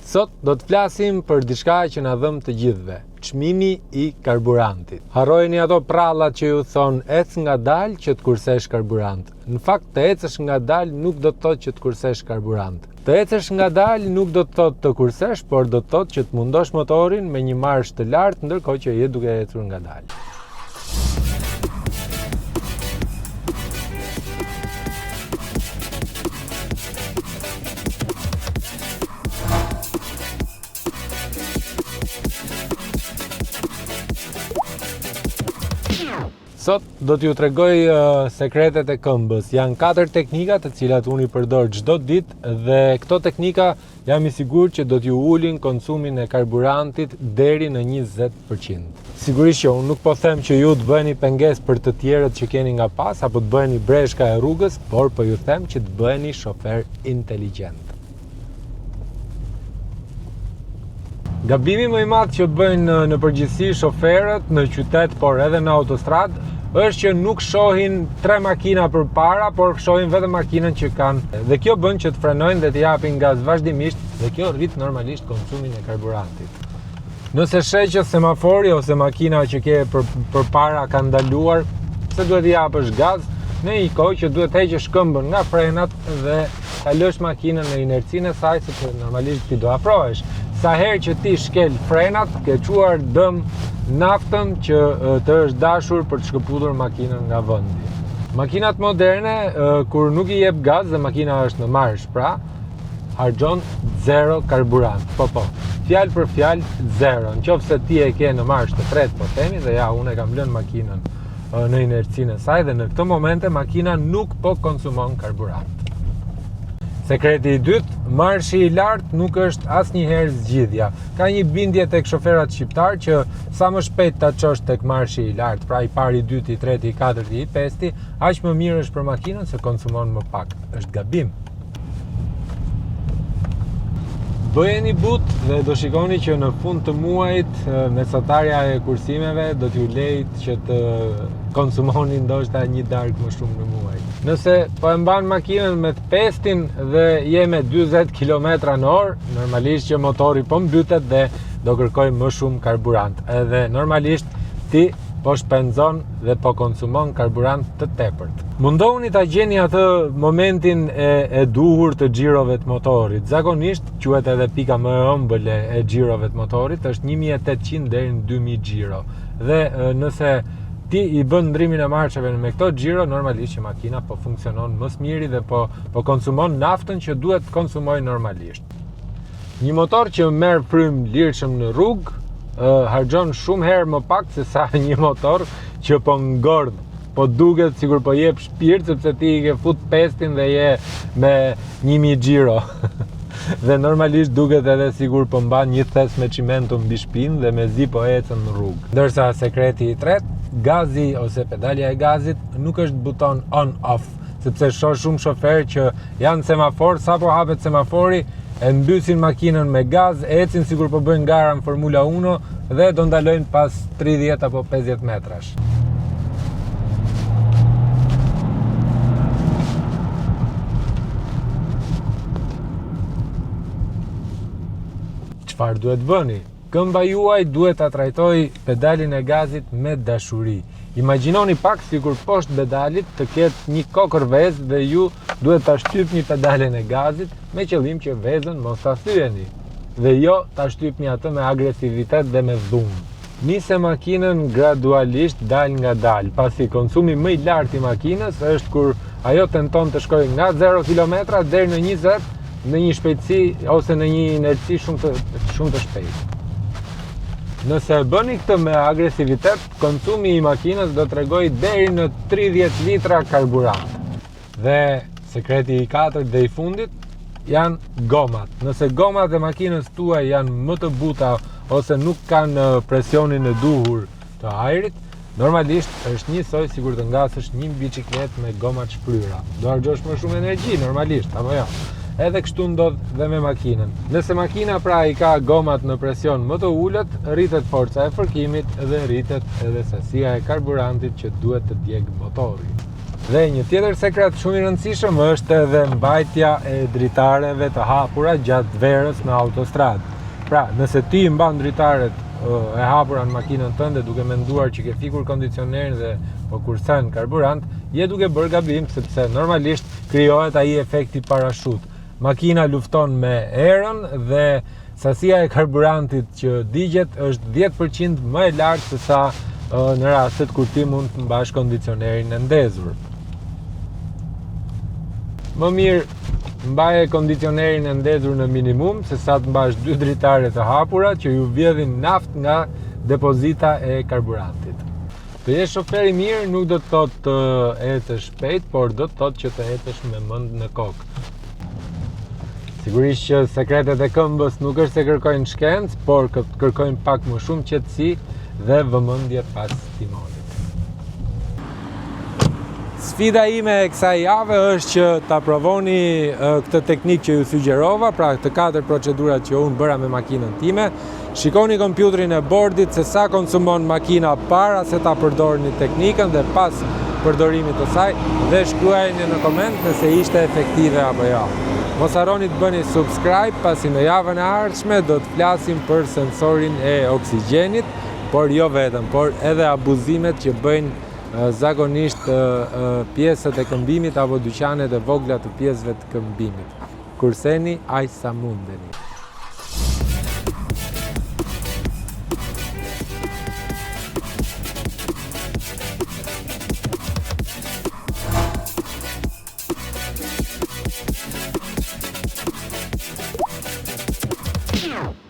Sot do të flasim për diçka që na dhëm të gjithëve, çmimi i karburantit. Harrojeni ato prallat që ju thon ec ngadalë që të kursesh karburant. Në fakt, të ecësh ngadalë nuk do të thotë që të kursesh karburant. Të ecësh ngadalë nuk do të thotë të kursesh, por do të thotë që të mundosh motorin me një marsh të lartë ndërkohë që je duke ecur ngadalë. Sot do t'ju tregoj sekretet e këmbës. Janë 4 teknika të cilat unë i përdor çdo ditë dhe këto teknika jam i sigurt që do t'ju ulin konsumin e karburantit deri në 20%. Sigurisht që unë nuk po them që ju të bëheni pengesë për të tjerët që keni nga pas apo të bëheni breshka e rrugës, por po ju them që të bëheni shofer inteligjent. Gabimi më i madh që bëjnë në përgjithësi shoferët në qytet, por edhe në autostradë, është që nuk shohin 3 makina përpara, por shohin vetëm makinën që kanë. Dhe kjo bën që të frenojnë dhe të japin gaz vazhdimisht dhe kjo rrit normalisht konsumin e karburantit. Nëse sheh që semafori ose makina që ke përpara ka ndaluar, pse duhet i japësh gaz? Në një kohë që duhet heqësh këmbën nga frenat dhe ta lësh makinën në inercinë e saj, sepse normalisht ti do afrohesh. Sa herë që ti shkel frenat, ke quar dëm naftën që të është dashur për të shkëputur makinën nga vendi. Makinat moderne, kur nuk i jep gaz dhe makina është në marsh, pra, harxhon 0 karburant. Po, fjalë për fjalë 0. Nëse ti e ke në marsh të tretë, po themi, dhe ja, unë e kam lënë makinën në inercinë e saj dhe në këto momente makina nuk po konsumon karburant. Sekreti i dytë, marshi i lartë nuk është asnjëherë zgjidhja. Ka një bindje tek shoferat shqiptar që sa më shpejt ta çosh tek marshi i lartë, pra i pari, i dyti, i treti, i katërti, i pesti, aq më mirë është për makinën se konsumon më pak. Është gabim. Bëjeni but dhe do shikoni që në fund të muajit mesatarja e kursimeve do t'ju lejt që të konsumoni ndoshta një darkë më shumë në muaj. Nëse po e mban makinën me të pestin dhe je me 40 km/h, normalisht që motori po mbytet dhe do kërkoj më shumë karburant. Edhe normalisht ti po shpenzon dhe po konsumon karburant të tepërt. Mundohuni ta gjeni atë momentin e duhur të xhirove të motorit. Zakonisht quhet edhe pika më e ëmbël e xhirove të motorit, është 1800 deri në 2000 xhiro. Dhe nëse ti i bën ndrimin e marsheve me këto xhiro, normalisht që makina po funksionon më së miri dhe po konsumon naftën që duhet të konsumojë normalisht. Një motor që merr frym lirshëm në rrugë harxhon shumë herë më pak se sa një motor që po ngordh, po duket sikur po jep shpirt sepse ti i ke fut pestin dhe je me 1000 xhiro. Dhe normalisht duket edhe sikur po mban një thes me çimentu mbi shpinë dhe mezi po ecën në rrugë. Ndërsa sekreti i tretë, gazi ose pedalja e gazit nuk është buton on-off, sepse shoh shumë shoferë që janë semafor, sapo hapet semafori, e mbysin makinën me gaz, ecin sikur po bëjnë gara në Formula 1 dhe do ndalojnë pas 30 apo 50 metrash. Çfarë duhet bëni? Këmba juaj duhet ta trajtoj pedalin e gazit me dashuri. Imagjinoni pak sikur poshtë pedalit të ketë një kokër vezë dhe ju duhet ta shtypni pedalin e gazit me qëllim që vezën mos ta thyeni dhe jo ta shtypni atë me agresivitet dhe me dhunë. Nise makinën gradualisht dal nga dal, pasi konsumi më i lartë i makinës është kur ajo tenton të shkojë nga 0 km deri në 20 në një shpejtësi ose në një inerci shumë të shpejtë. Nëse e bëni këtë me agresivitet, konsumi i makinës do t'rregojë deri në 30 litra karburant. Dhe sekreti i 4 dhe i fundit janë gomat. Nëse gomat e makinës tuaj janë më të buta ose nuk kanë presionin e duhur të ajrit, normalisht është njësoj sikur të ngasësh një biçikletë me gomat shpryra. Do harxhosh më shumë energji normalisht, apo jo? Edhe kështu ndodh dhe me makinën. Nëse makina pra i ka gomat në presion më të ulët, rritet forca e fërkimit dhe rritet edhe sasia e karburantit që duhet të djegë motori. Dhe një tjetër sekret shumë i rëndësishëm është edhe mbajtja e dritareve të hapura gjatë verës në autostradë. Pra, nëse ti mban dritaret e hapura në makinën tënde duke menduar që ke fikur kondicionerin dhe po kursen karburant, je duke bërë gabim sepse normalisht krijohet ai efekti parashut. Makina lufton me erën dhe sasia e karburantit që digjet është 10% më e lartë se sa në rastet kur ti mund të mbash kondicionerin e ndezur. Më mirë mbaje kondicionerin e ndezur në minimum se sa të mbash 2 dritare të hapura që ju vjedhin naftë nga depozita e karburantit. Të jesh shofer i mirë nuk do të thotë të ecësh shpejt, por do të thotë që të ecësh me mend në kokë. Sigurisht që sekretet e këmbës nuk është se kërkojnë shkencë, por kërkojnë pak më shumë qetësi dhe vëmendje pas timonit. Sfida ime e kësaj jave është që ta provoni këtë teknikë që ju sugjerova, pra të 4 procedurat që unë bëra me makinën time. Shikoni kompjuterin e bordit se sa konsumon makina para se ta përdorni teknikën dhe pas përdorimit të saj dhe shkruajeni në koment nëse ishte efektive apo jo. Mos harroni të bëni subscribe pasi në javën e ardhshme do të flasim për sensorin e oksigjenit, por jo vetëm, por edhe abuzimet që bëjnë zakonisht pjesët e këmbimit apo dyqanet e vogla të pjesëve të këmbimit. Kurseni aq sa mundeni.